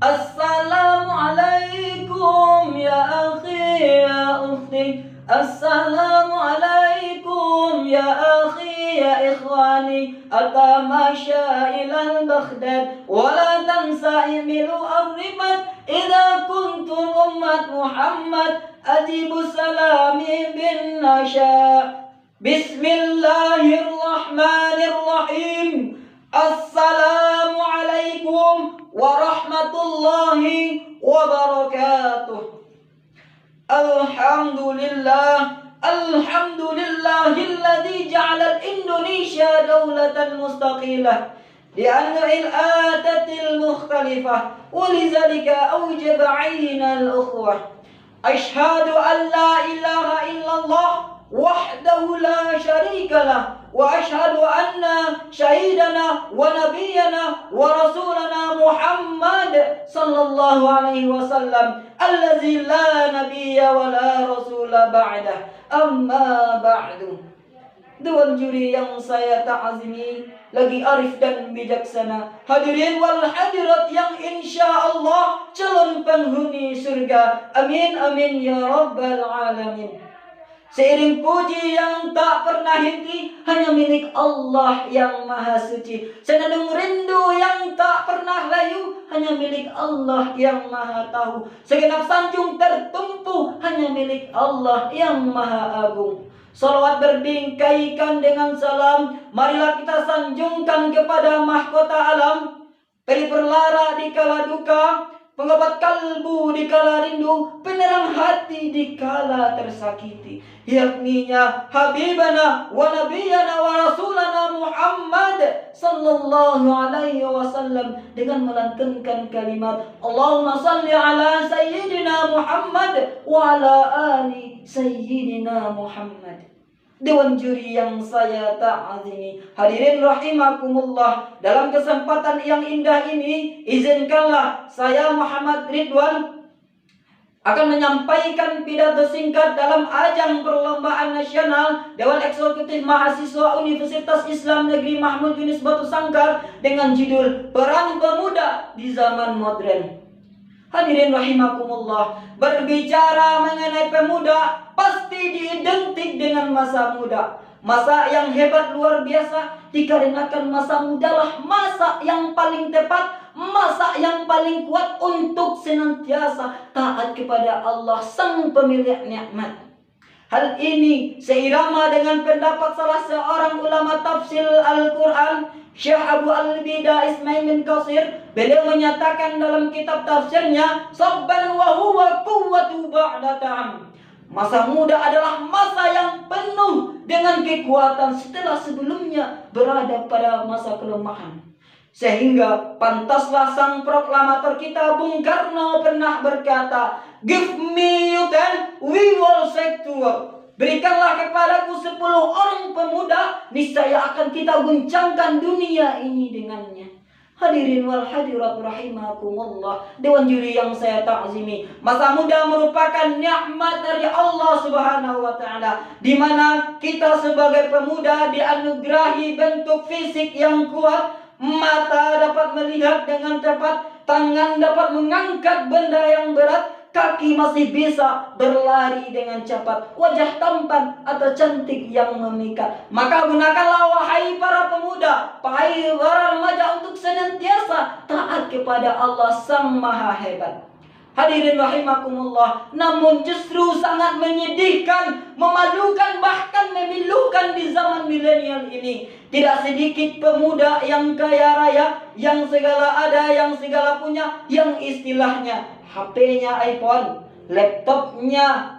Assalamualaikum ya akhi ya ukhti. Assalamualaikum ya akhi ya ikhwani. Atamasya ilal Baghdad wala tansa imilu arrimat. Idza kuntum ummat Muhammad ajibu salami bin nasya. Bismillahirrahmanirrahim. Assalamualaikum warahmatullahi wabarakatuh. Alhamdulillahilladzi ja'ala Indonesia dawlatan mustaqilah li'anwa'il atatil mukhtalifah walizalika awjaba 'ainal ukhwah. Ashhadu an la ilaha illallah wahdahu la syarikalah wa ashhadu anna syahidana wa nabiyyana wa rasulana Muhammad sallallahu alaihi wasallam allazi la nabiyya wa la rasula ba'dah. Amma ba'du. Dewan juri yang saya ta'azimi, lagi arif dan bijaksana, hadirin wal hadirat yang insyaallah calon penghuni surga. Amin amin ya rabbal alamin. Seiring puji yang tak pernah henti hanya milik Allah yang maha suci. Senandung rindu yang tak pernah layu hanya milik Allah yang maha tahu. Segenap sanjung tertumpu hanya milik Allah yang maha agung. Salawat berbingkaikan dengan salam, marilah kita sanjungkan kepada mahkota alam, pelipur lara di kala duka, pengobat kalbu di kala rindu, penerang hati di kala tersakiti, yakninya Habibana wa Nabiyana wa Rasulana Muhammad sallallahu alaihi wasallam, dengan melantunkan kalimat Allahumma salli ala Sayyidina Muhammad wa ala ali Sayyidina Muhammad. Dewan juri yang saya ta'azimi, hadirin rahimakumullah, dalam kesempatan yang indah ini izinkanlah saya Muhammad Ridwan akan menyampaikan pidato singkat dalam ajang perlombaan nasional Dewan Eksekutif Mahasiswa Universitas Islam Negeri Mahmud Yunus Batu Sangkar dengan judul Peran Pemuda di Zaman Modern. Hadirin rahimakumullah, berbicara mengenai pemuda pasti diidentik dengan masa muda. Masa yang hebat luar biasa, dikarenakan masa mudalah masa yang paling tepat, masa yang paling kuat untuk senantiasa taat kepada Allah Sang Pemilik nikmat. Hal ini seirama dengan pendapat salah seorang ulama tafsir Al-Quran, Syekh Abu Al-Bida Ismail bin Qasir. Beliau menyatakan dalam kitab tafsirnya, sabban wa huwa quwwatu ba'da ta'am. Masa muda adalah masa yang penuh dengan kekuatan setelah sebelumnya berada pada masa kelemahan. Sehingga pantaslah sang proklamator kita Bung Karno pernah berkata, "Give me youth and we will set to work." Berikanlah kepadaku 10 orang pemuda, niscaya akan kita guncangkan dunia ini dengannya. Hadirin wal hadirat rahimakumullah, dewan juri yang saya ta'zimi, masa muda merupakan nikmat dari Allah Subhanahu wa taala, di mana kita sebagai pemuda dianugerahi bentuk fisik yang kuat, mata dapat melihat dengan cepat, tangan dapat mengangkat benda yang berat, kaki masih bisa berlari dengan cepat, wajah tampan atau cantik yang memikat. Maka gunakanlah wahai para pemuda, wahai para remaja, untuk senantiasa taat kepada Allah Sang Maha Hebat. Hadirin rahimakumullah, namun justru sangat menyedihkan, memalukan, bahkan memilukan di zaman milenial ini. Tidak sedikit pemuda yang kaya raya, yang segala ada, yang segala punya, yang istilahnya HP-nya iPhone, laptopnya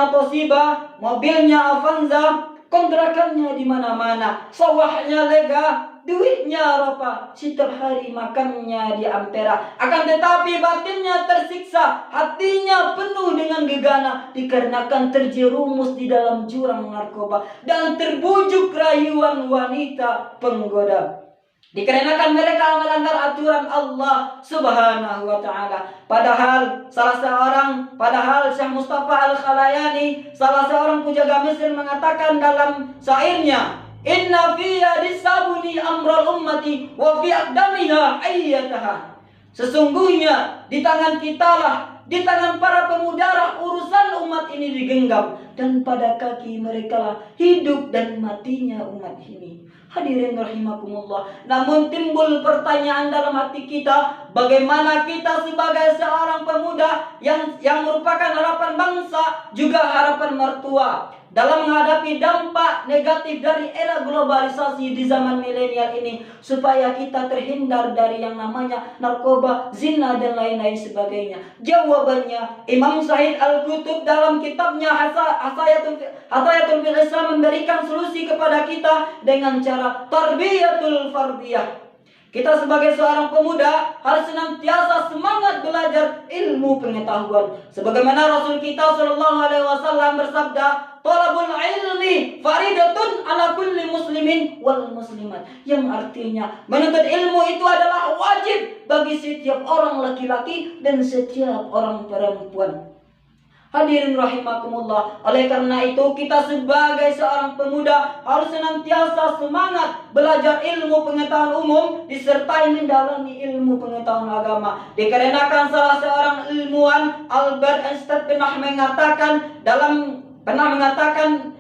Toshiba, mobilnya Avanza, kontrakannya di mana-mana, sawahnya lega, duitnya rapa, setiap hari makannya di Ampera. Akan tetapi batinnya tersiksa, hatinya penuh dengan gegana, dikarenakan terjerumus di dalam jurang narkoba dan terbujuk rayuan wanita penggoda. Dikarenakan mereka melanggar aturan Allah Subhanahu wa taala. Padahal Syekh Mustafa Al-Khalayani, salah seorang pujaga Mesir, mengatakan dalam syairnya, "Inna fi yadis sabuni amral ummati wa fi aqdamiha ayyataha." Sesungguhnya di tangan kitalah, di tangan para pemuda lah urusan umat ini digenggam, dan pada kaki mereka lah hidup dan matinya umat ini. Hadirin rahimakumullah. Namun timbul pertanyaan dalam hati kita, bagaimana kita sebagai seorang pemuda yang merupakan harapan bangsa, juga harapan mertua, dalam menghadapi dampak negatif dari era globalisasi di zaman milenial ini, supaya kita terhindar dari yang namanya narkoba, zina, dan lain-lain sebagainya. Jawabannya, Imam Syahid Al-Qutub dalam kitabnya Hatayatul fil Islam memberikan solusi kepada kita dengan cara tarbiyatul fardiyah. Kita sebagai seorang pemuda harus senantiasa semangat belajar ilmu pengetahuan. Sebagaimana Rasul kita SAW bersabda, "Thalabul ilmi faridatun ala kulli muslimin wal muslimat." Yang artinya menuntut ilmu itu adalah wajib bagi setiap orang laki-laki dan setiap orang perempuan. Hadirin rahimakumullah. Oleh karena itu kita sebagai seorang pemuda harus senantiasa semangat belajar ilmu pengetahuan umum disertai mendalami ilmu pengetahuan agama. Dikarenakan salah seorang ilmuwan, Albert Einstein, pernah mengatakan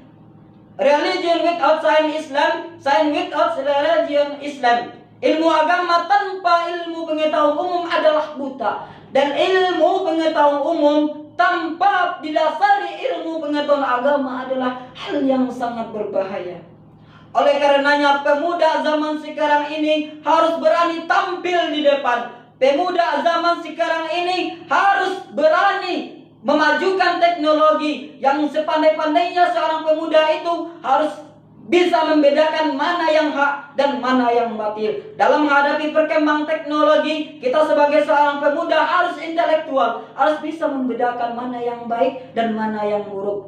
religion without science Islam, science without religion Islam. Ilmu agama tanpa ilmu pengetahuan umum adalah buta, dan ilmu pengetahuan umum tanpa didasari ilmu pengetahuan agama adalah hal yang sangat berbahaya. Oleh karenanya pemuda zaman sekarang ini harus berani tampil di depan. Pemuda zaman sekarang ini harus berani memajukan teknologi. Yang sepandai-pandainya seorang pemuda itu harus bisa membedakan mana yang hak dan mana yang batil. Dalam menghadapi perkembangan teknologi, kita sebagai seorang pemuda harus intelektual, harus bisa membedakan mana yang baik dan mana yang buruk.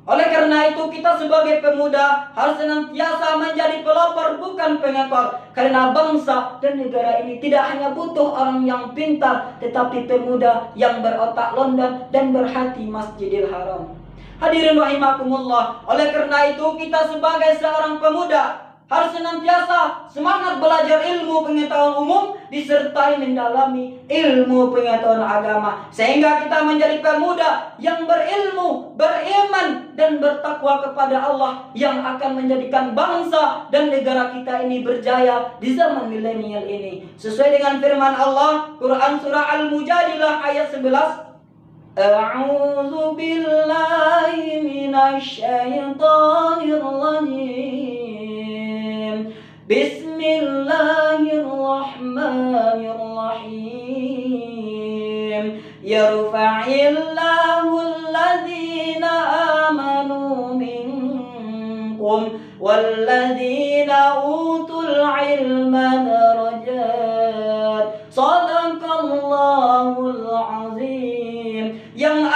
Oleh karena itu kita sebagai pemuda harus senantiasa menjadi pelopor bukan pengekor. Karena bangsa dan negara ini tidak hanya butuh orang yang pintar, tetapi pemuda yang berotak London dan berhati Masjidil Haram. Hadirin rahimakumullah. Oleh karena itu kita sebagai seorang pemuda harus senantiasa semangat belajar ilmu pengetahuan umum disertai mendalami ilmu pengetahuan agama, sehingga kita menjadi pemuda yang berilmu, beriman, dan bertakwa kepada Allah, yang akan menjadikan bangsa dan negara kita ini berjaya di zaman milenial ini. Sesuai dengan firman Allah, Quran surah Al-Mujadilah ayat 11, A'udzu billahi minasy syaithanir rajim. Bismillahirrahmanirrahim. Yarfa'illahu alladhina amanu minkum walladzina utul ilma darajat. Shadaqallahul azim. Yang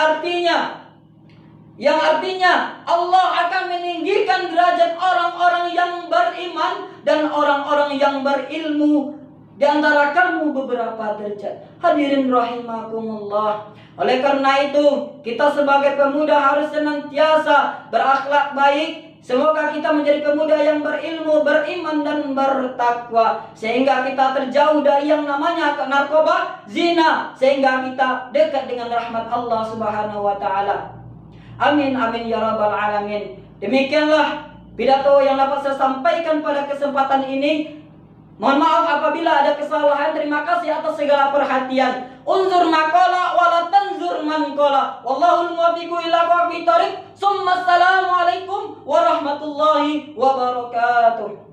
artinya Allah akan meninggikan derajat orang-orang yang beriman dan orang-orang yang berilmu di antara kamu beberapa derajat. Hadirin rahimakumullah. Oleh karena itu kita sebagai pemuda harus senantiasa berakhlak baik. Semoga kita menjadi pemuda yang berilmu, beriman, dan bertakwa, sehingga kita terjauh dari yang namanya narkoba, zina, sehingga kita dekat dengan rahmat Allah Subhanahu wa Ta'ala. Amin amin ya rabbal alamin. Demikianlah pidato yang dapat saya sampaikan pada kesempatan ini. Mohon maaf apabila ada kesalahan. Terima kasih atas segala perhatian. Unzur maqala wala tanzur man qala. Wallahul muwaffiqu ila aqwamit thoriq. Assalamualaikum warahmatullahi wabarakatuh.